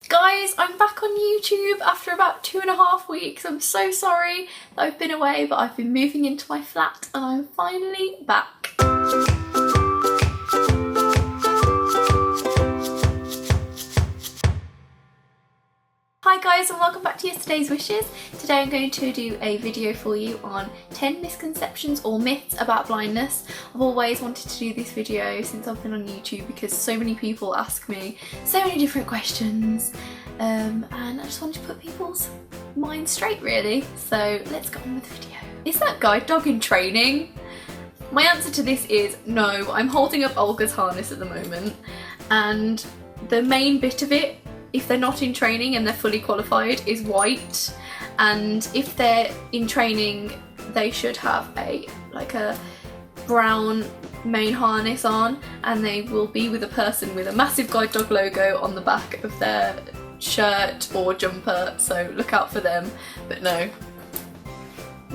Guys, I'm back on YouTube after about 2.5 weeks. I'm so sorry that I've been away, but I've been moving into my flat and I'm finally back. Hi guys, and welcome back to yesterday's wishes. Today I'm going to do a video for you on 10 misconceptions or myths about blindness. I've always wanted to do this video since I've been on YouTube because so many people ask me so many different questions and I just wanted to put people's minds straight really. So let's get on with the video. Is that guide dog in training? My answer to this is no. I'm holding up Olga's harness at the moment and the main bit of it, if they're not in training and they're fully qualified, is white, and if they're in training they should have a brown main harness on, and they will be with a person with a massive guide dog logo on the back of their shirt or jumper, so look out for them. But no,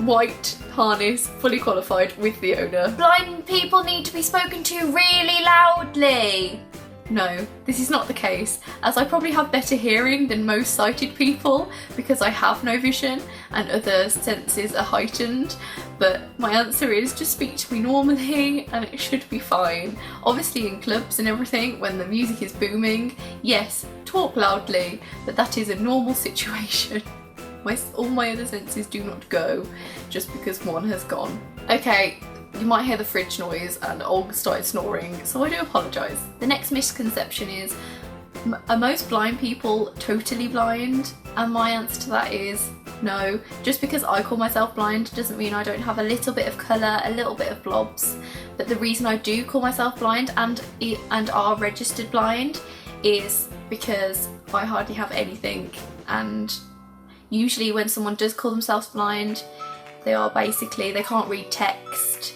white harness, fully qualified with the owner. Blind people need to be spoken to really loudly. No, this is not the case, as I probably have better hearing than most sighted people because I have no vision and other senses are heightened, but my answer is just speak to me normally and it should be fine. Obviously in clubs and everything, when the music is booming, yes, talk loudly, but that is a normal situation. All my other senses do not go just because one has gone. Okay. You might hear the fridge noise and Olga started snoring, so I do apologise. The next misconception is, are most blind people totally blind? And my answer to that is no. Just because I call myself blind doesn't mean I don't have a little bit of colour, a little bit of blobs. But the reason I do call myself blind and are registered blind is because I hardly have anything, and usually when someone does call themselves blind, they can't read text.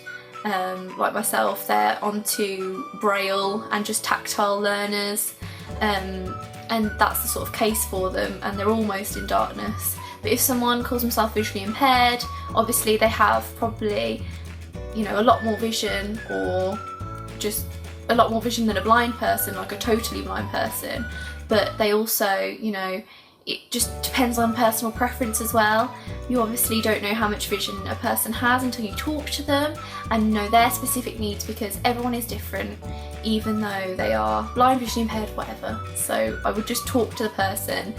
Like myself, they're onto Braille and just tactile learners, and that's the sort of case for them, and they're almost in darkness. But if someone calls themselves visually impaired, obviously they have probably, a lot more vision, or just a lot more vision than a blind person, like a totally blind person. But they also, it just depends on personal preference as well. You obviously don't know how much vision a person has until you talk to them and know their specific needs, because everyone is different, even though they are blind, visually impaired, whatever. So I would just talk to the person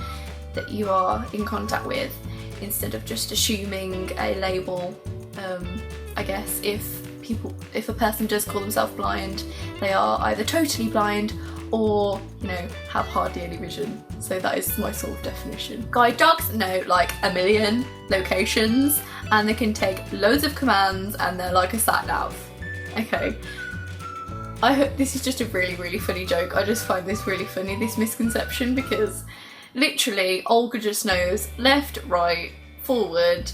that you are in contact with instead of just assuming a label. I guess if a person does call themselves blind, they are either totally blind or, have hardly any vision. So that is my sort of definition. Guide dogs know like a million locations and they can take loads of commands and they're like a sat nav. Okay. I hope this is just a really, really funny joke. I just find this really funny, this misconception, because literally Olga just knows left, right, forward,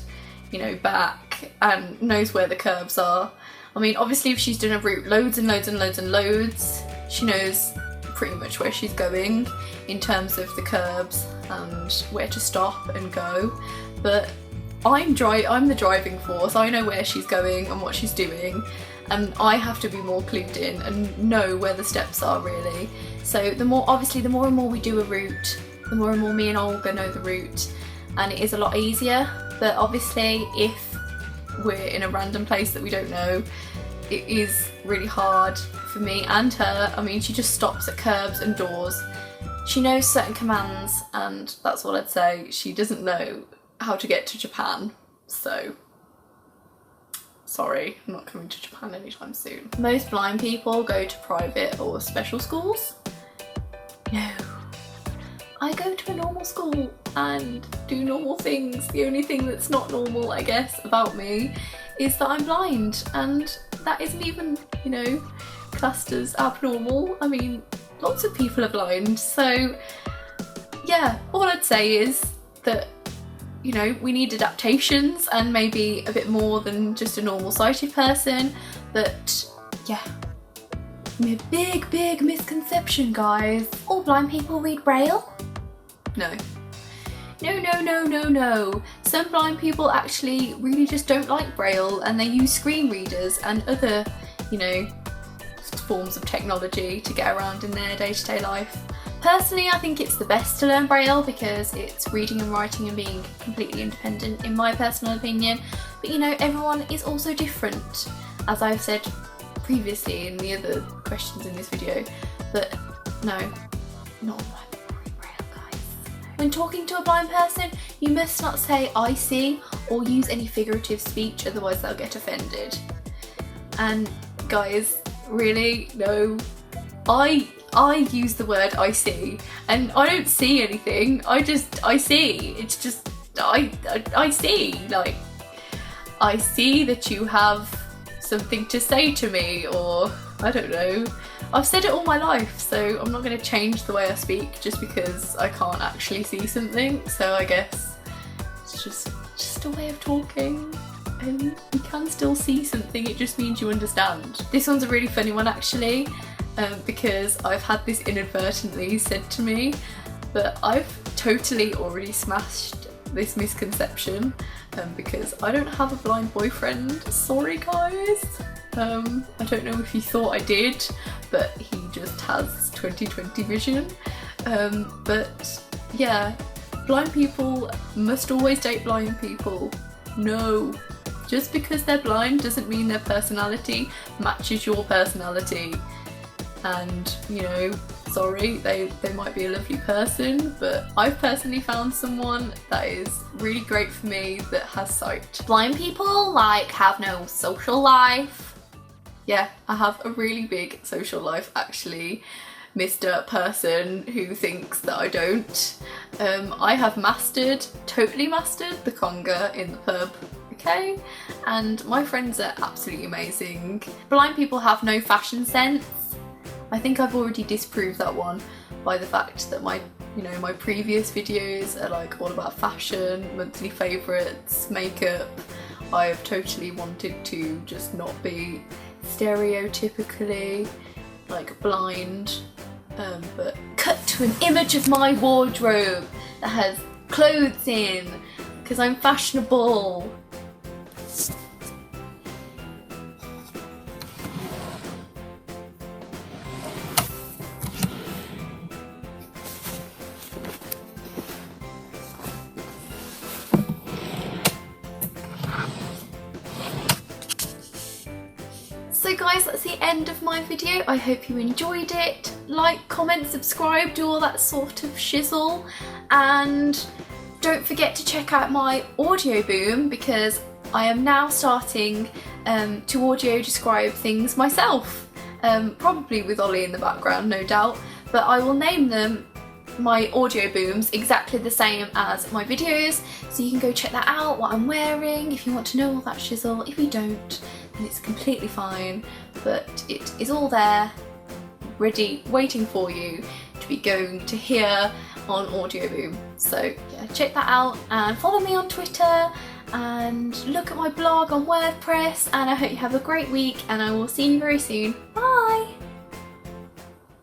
back, and knows where the curves are. I mean, obviously if she's done a route loads and loads and loads and loads, she knows pretty much where she's going in terms of the curbs and where to stop and go. But I'm the driving force. I know where she's going and what she's doing, and I have to be more clued in and know where the steps are really. So the more and more we do a route, the more and more me and Olga know the route, and it is a lot easier. But obviously if we're in a random place that we don't know, it is really hard for me and her. I mean, she just stops at curbs and doors. She knows certain commands, and that's all I'd say. She doesn't know how to get to Japan, so sorry, I'm not coming to Japan anytime soon. Most blind people go to private or special schools. No. I go to a normal school and do normal things. The only thing that's not normal, I guess, about me is that I'm blind, and that isn't even, classed as abnormal. I mean, lots of people are blind, so yeah, all I'd say is that, we need adaptations and maybe a bit more than just a normal sighted person, but yeah. Big misconception, guys. All blind people read Braille? No. No. Some blind people actually really just don't like Braille and they use screen readers and other, forms of technology to get around in their day-to-day life. Personally, I think it's the best to learn Braille because it's reading and writing and being completely independent, in my personal opinion. But you know, everyone is also different, as I've said previously in the other questions in this video. But no, not my Braille, guys. When talking to a blind person, you must not say "I see" or use any figurative speech, otherwise they'll get offended. And guys, really, no, I use the word "I see" and I don't see anything. I see. It's just I see. Like, I see that you have something to say to me, or I don't know. I've said it all my life, so I'm not going to change the way I speak just because I can't actually see something. So I guess it's just a way of talking. And you can still see something, it just means you understand. This one's a really funny one actually, because I've had this inadvertently said to me, but I've totally already smashed this misconception because I don't have a blind boyfriend. Sorry guys. I don't know if you thought I did, but he just has 20/20 vision. But yeah, blind people must always date blind people. No. Just because they're blind doesn't mean their personality matches your personality. And, you know, sorry, they might be a lovely person, but I've personally found someone that is really great for me that has sight. Blind people, like, have no social life. Yeah, I have a really big social life, actually, Mr. Person who thinks that I don't. I have totally mastered the conga in the pub. Okay, and my friends are absolutely amazing. Blind people have no fashion sense. I think I've already disproved that one by the fact that my previous videos are like all about fashion, monthly favourites, makeup. I've totally wanted to just not be stereotypically like blind, but cut to an image of my wardrobe that has clothes in because I'm fashionable. So guys, that's the end of my video. I hope you enjoyed it. Like, comment, subscribe, do all that sort of shizzle. And don't forget to check out my AUDIOBOOM because I am now starting to audio describe things myself. Probably with Ollie in the background, no doubt. But I will name them my AUDIOBOOMs exactly the same as my videos, so you can go check that out, what I'm wearing, if you want to know all that shizzle. If you don't, then it's completely fine, but it is all there, ready, waiting for you to be going to hear on AUDIOBOOM. So yeah, check that out and follow me on Twitter and look at my blog on WordPress, and I hope you have a great week and I will see you very soon. Bye!